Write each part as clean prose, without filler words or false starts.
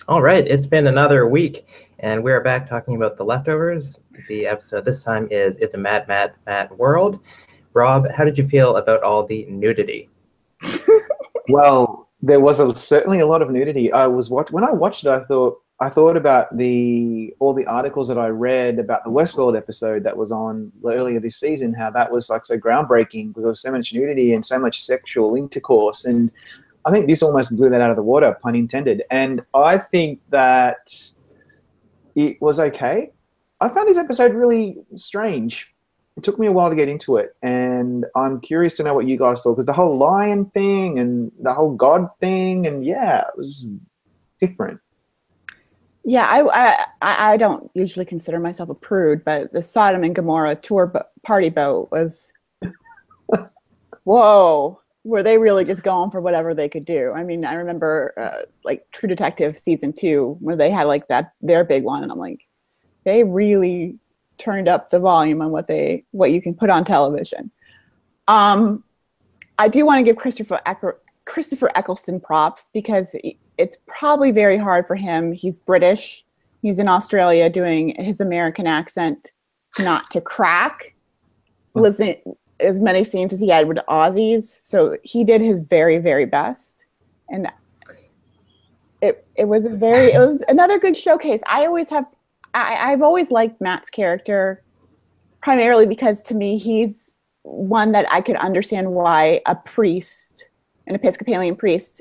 All right, it's been another week, and we're back talking about The Leftovers. The episode this time is It's a Mad World. Rob, how did you feel about all the nudity? Well, there was certainly a lot of nudity. When I watched it, I thought about the all the articles that I read about the Westworld episode that was on earlier this season, how that was like so groundbreaking because there was so much nudity and so much sexual intercourse. And I think this almost blew that out of the water, pun intended. And I think that it was okay. I found this episode really strange. It took me a while to get into it, and I'm curious to know what you guys thought, because the whole lion thing and the whole god thing, and yeah, it was different. Yeah, I don't usually consider myself a prude, but the Sodom and Gomorrah party boat was, whoa, were they really just going for whatever they could do? I mean, I remember like True Detective season 2 where they had like their big one, and I'm like, they really turned up the volume on what you can put on television. I do want to give Christopher Eccleston props, because it's probably very hard for him. He's British. He's in Australia doing his American accent not to crack. Listening as many scenes as he had with Aussies. So he did his very, very best. And it was another good showcase. I've always liked Matt's character, primarily because to me he's one that I could understand why a priest, an Episcopalian priest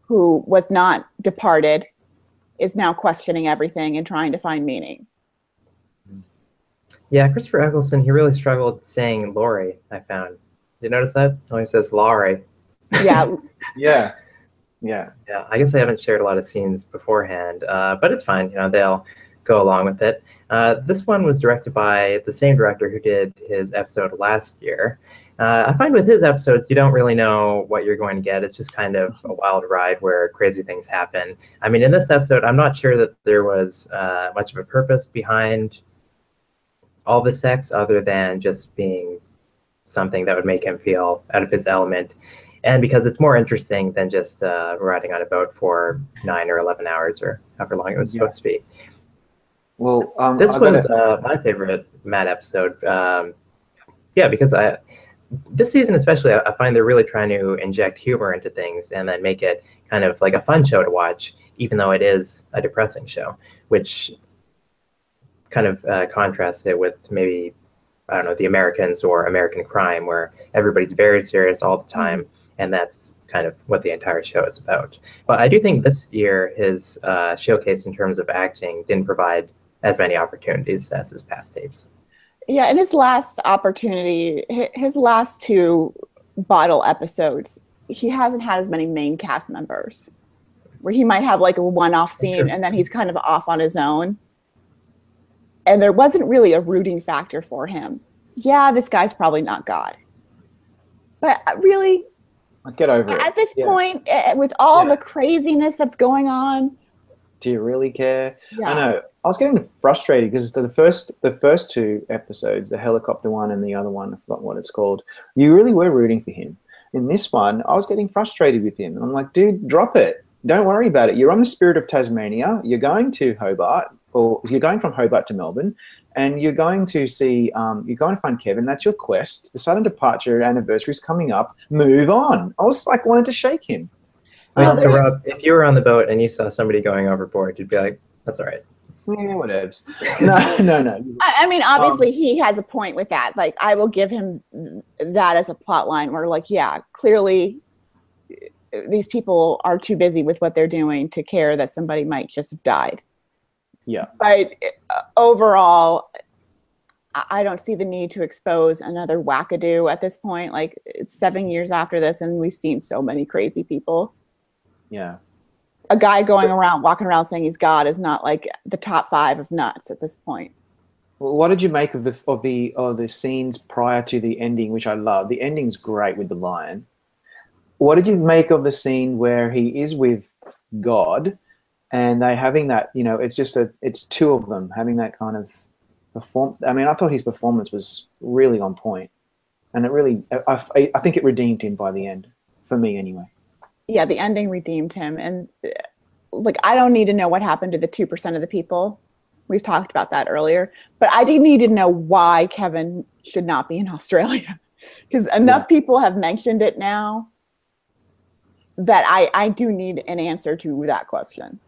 who was not departed, is now questioning everything and trying to find meaning. Yeah, Christopher Eccleston, he really struggled saying Laurie, I found. Did you notice that? Oh, he says Laurie. Yeah. Yeah. Yeah, I guess I haven't shared a lot of scenes beforehand, but it's fine. They'll go along with it. This one was directed by the same director who did his episode last year. I find with his episodes, you don't really know what you're going to get. It's just kind of a wild ride where crazy things happen. I mean, in this episode, I'm not sure that there was much of a purpose behind all the sex other than just being something that would make him feel out of his element. And because it's more interesting than just riding on a boat for 9 or 11 hours or however long it was supposed to be. Well, this was my favorite Matt episode. Because this season especially, I find they're really trying to inject humor into things and then make it kind of like a fun show to watch, even though it is a depressing show, which kind of contrasts it with maybe, I don't know, The Americans or American Crime, where everybody's very serious all the time, and that's kind of what the entire show is about. But I do think this year his showcase in terms of acting didn't provide as many opportunities as his past tapes. Yeah, in his last opportunity, his last 2 bottle episodes, he hasn't had as many main cast members, where he might have like a one-off scene and then he's kind of off on his own. And there wasn't really a rooting factor for him. Yeah, this guy's probably not God. But really, get over it. At this point, with all the craziness that's going on, do you really care? Yeah. I know. I was getting frustrated because the first 2 episodes, the helicopter one and the other one, I forgot what it's called, you really were rooting for him. In this one, I was getting frustrated with him. And I'm like, dude, drop it. Don't worry about it. You're on the Spirit of Tasmania. You're going to Hobart, or you're going from Hobart to Melbourne, and you're going to see, you're going to find Kevin. That's your quest. The sudden departure anniversary is coming up. Move on. I was like, wanted to shake him. Wait, so Rob, if you were on the boat and you saw somebody going overboard, you'd be like, that's all right. Yeah, whatevs. No. I mean, obviously he has a point with that. Like, I will give him that as a plot line where, like, yeah, clearly these people are too busy with what they're doing to care that somebody might just have died. Yeah. But overall, I don't see the need to expose another wackadoo at this point. Like, it's 7 years after this, and we've seen so many crazy people. Yeah. A guy walking around saying he's God is not like the top 5 of nuts at this point. Well, what did you make of the scenes prior to the ending, which I love? The ending's great with the lion. What did you make of the scene where he is with God and they having that, it's 2 of them having that kind of I mean, I thought his performance was really on point, and it really, I think it redeemed him by the end, for me anyway. Yeah, the ending redeemed him, and like, I don't need to know what happened to the 2% of the people. We've talked about that earlier. But I do need to know why Kevin should not be in Australia. Because enough people have mentioned it now that I do need an answer to that question.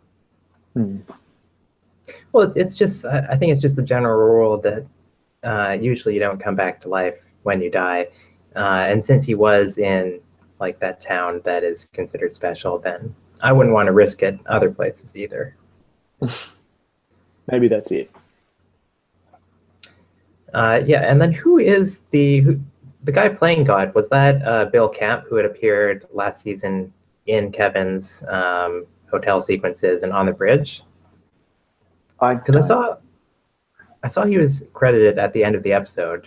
Well, it's just, I think it's just a general rule that usually you don't come back to life when you die. And since he was in like that town that is considered special, then I wouldn't want to risk it other places either. Maybe that's it. Yeah, and then who is the guy playing God? Was that Bill Camp, who had appeared last season in Kevin's hotel sequences and on the bridge? Because I saw he was credited at the end of the episode.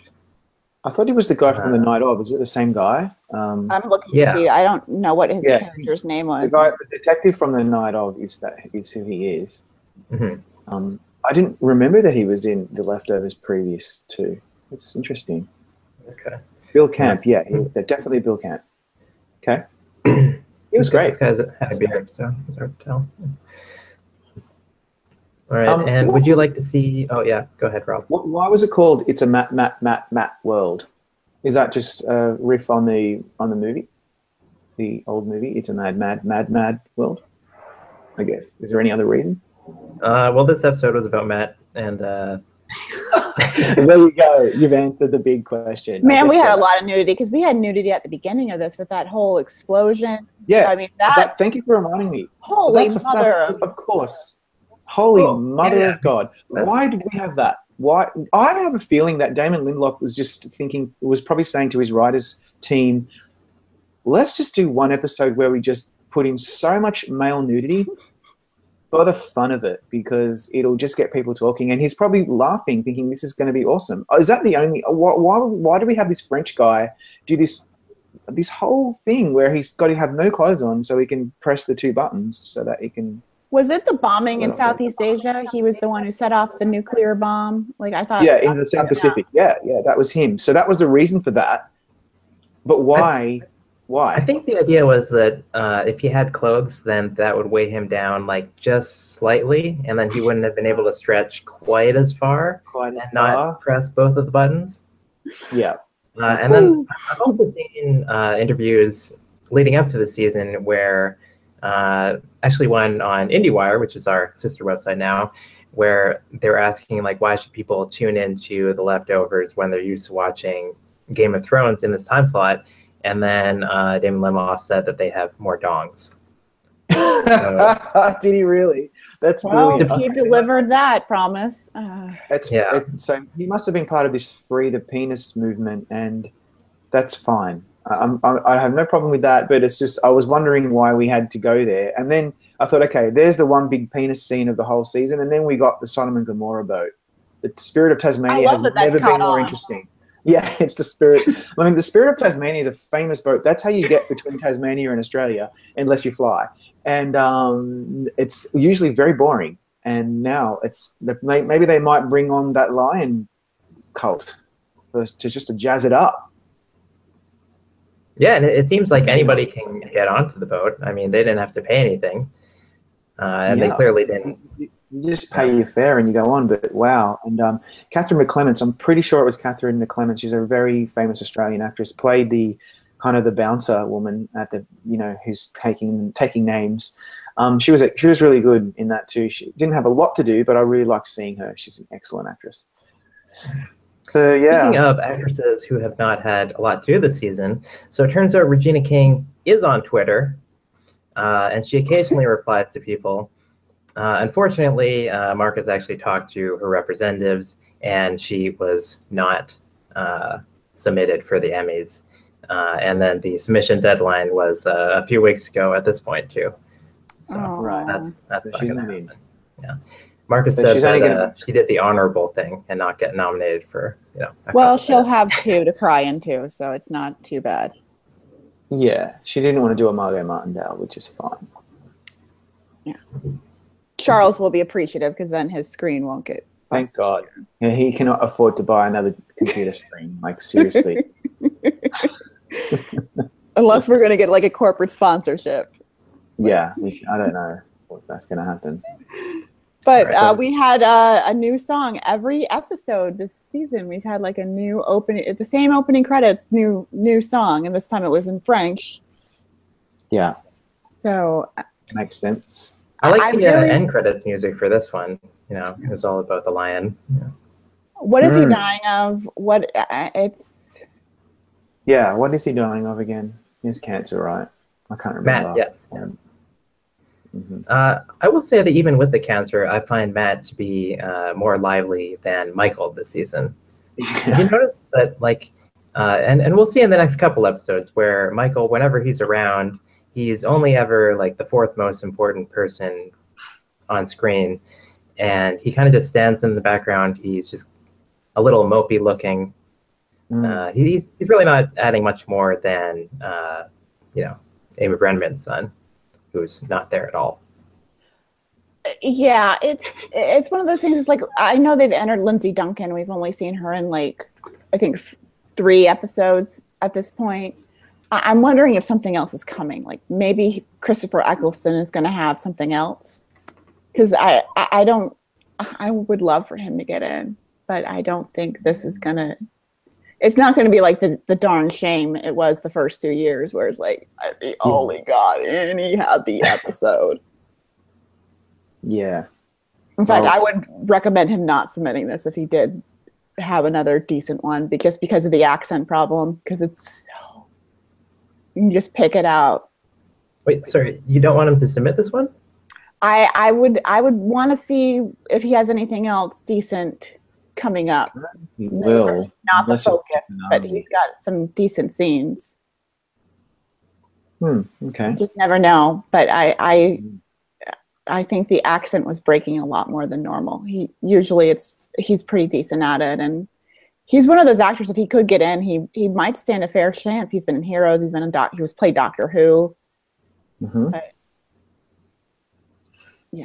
I thought he was the guy from The Night Of. Is it the same guy? I'm looking to see. I don't know what his character's name was. The detective from The Night Of is who he is. Mm-hmm. I didn't remember that he was in The Leftovers previous to. It's interesting. Okay. Bill Camp, definitely Bill Camp. Okay. He was great. This guy's had a beard, so it's hard to tell. All right, and would you like to see? Oh yeah, go ahead, Rob. Why was it called "It's a Matt World"? Is that just a riff on the movie, the old movie? It's a mad world. I guess. Is there any other reason? Well, this episode was about Matt, and there you go. You've answered the big question. Man, we had a lot of nudity because we had nudity at the beginning of this with that whole explosion. Yeah, I mean thank you for reminding me. Holy mother! Of course. Holy mother of God. Why did we have that? Why? I have a feeling that Damon Lindelof was probably saying to his writers team, let's just do one episode where we just put in so much male nudity for the fun of it, because it'll just get people talking. And he's probably laughing, thinking this is going to be awesome. Is that the only, why do we have this French guy do this whole thing where he's got to have no clothes on so he can press the two buttons so that he can... Was it the bombing in Southeast Asia? He was the one who set off the nuclear bomb. Like, I thought. Yeah, in the South Pacific. Yeah, that was him. So that was the reason for that. But why? Why? I think the idea was that if he had clothes, then that would weigh him down like just slightly, and then he wouldn't have been able to stretch quite as far not press both of the buttons. Yeah. And then I've also seen interviews leading up to the season where actually one on IndieWire, which is our sister website now, where they're asking like, why should people tune into The Leftovers when they're used to watching Game of Thrones in this time slot? And then Damon Lindelof said that they have more dongs. Did he really? That's brilliant. He delivered that promise. So he must have been part of this Free the Penis movement, and that's fine. I have no problem with that, but it's just I was wondering why we had to go there. And then I thought, okay, there's the one big penis scene of the whole season, and then we got the Sodom and Gomorrah boat. The Spirit of Tasmania has never been more interesting. Yeah, it's the Spirit. I mean, the Spirit of Tasmania is a famous boat. That's how you get between Tasmania and Australia, unless you fly. And it's usually very boring. And now maybe they might bring on that lion cult to jazz it up. Yeah, and it seems like anybody can get onto the boat. I mean, they didn't have to pay anything, and they clearly didn't. You just pay your fare and you go on, but wow. And Catherine McClements, I'm pretty sure it was Catherine McClements. She's a very famous Australian actress, played the kind of the bouncer woman at the, who's taking names. She was really good in that too. She didn't have a lot to do, but I really liked seeing her. She's an excellent actress. So, yeah. Speaking of actresses who have not had a lot to do this season, so it turns out Regina King is on Twitter, and she occasionally replies to people. Unfortunately, Marcus actually talked to her representatives, and she was not submitted for the Emmys. And then the submission deadline was a few weeks ago at this point, too. So that's not going to happen. Yeah. Marcus said that she did the honorable thing and not get nominated for, Well, she'll have two to cry into, so it's not too bad. Yeah, she didn't want to do a Margot Martindale, which is fine. Yeah. Charles will be appreciative because then his screen won't get busted. Thank God. Yeah, he cannot afford to buy another computer screen, like seriously. Unless we're going to get like a corporate sponsorship. Yeah, I don't know. that's going to happen. But we had a new song every episode this season. We've had like a new opening, the same opening credits, new song, and this time it was in French. Yeah. So makes sense. I like the end credits music for this one. You know, it's all about the lion. Yeah. What is he dying of? What it's? Yeah, what is he dying of again? He has cancer, right? I can't remember. Matt, yes. Yeah. I will say that even with the cancer, I find Matt to be more lively than Michael this season. Have you noticed that, like, and we'll see in the next couple episodes where Michael, whenever he's around, he's only ever like the fourth most important person on screen, and he kind of just stands in the background. He's just a little mopey looking. He's really not adding much more than Amy Brenneman's son, who's not there at all. Yeah, it's one of those things. It's like, I know they've entered Lindsay Duncan. We've only seen her in like, I think 3 episodes at this point. I'm wondering if something else is coming. Like maybe Christopher Eccleston is going to have something else. Because I would love for him to get in, but I don't think this is going to, it's not going to be like the darn shame it was the first 2 years where it's like, he only got in, he had the episode. Yeah. In fact, I would recommend him not submitting this if he did have another decent one, because of the accent problem, because it's so, you can just pick it out. Wait, sorry, you don't want him to submit this one? I would want to see if he has anything else decent coming up. He will. Not the focus, but he's got some decent scenes. Okay. You just never know. But I think the accent was breaking a lot more than normal. He's pretty decent at it, and he's one of those actors. If he could get in, he might stand a fair chance. He's been in Heroes. He was played Doctor Who. But